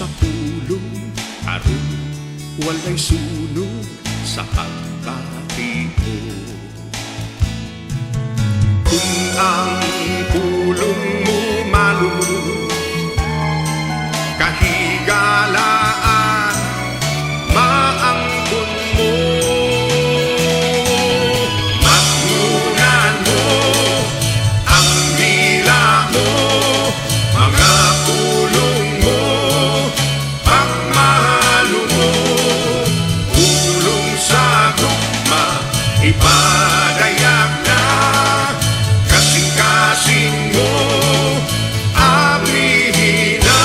sa pulong aron walay sunog sa pagkatio. Kung ang pulong mo malumot, kahigalaan maangkon mo. Matmunan mo ang dila mo, mga pulong mo, pagmahalo mo. Pulong sa gugma, ipadayag na, kasing-kasing mo ablihin na.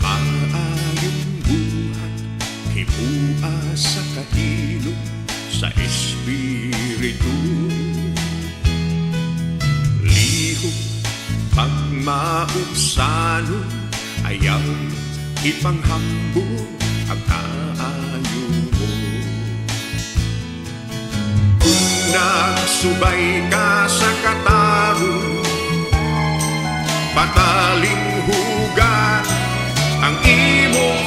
Maayong buhat, himua sa kahilom sa espiritu. Lihok pagmaubsano, ayaw ipanghambog ang aayo mo. Kung nagsubay ka sa katarong, pataling hugan ang imong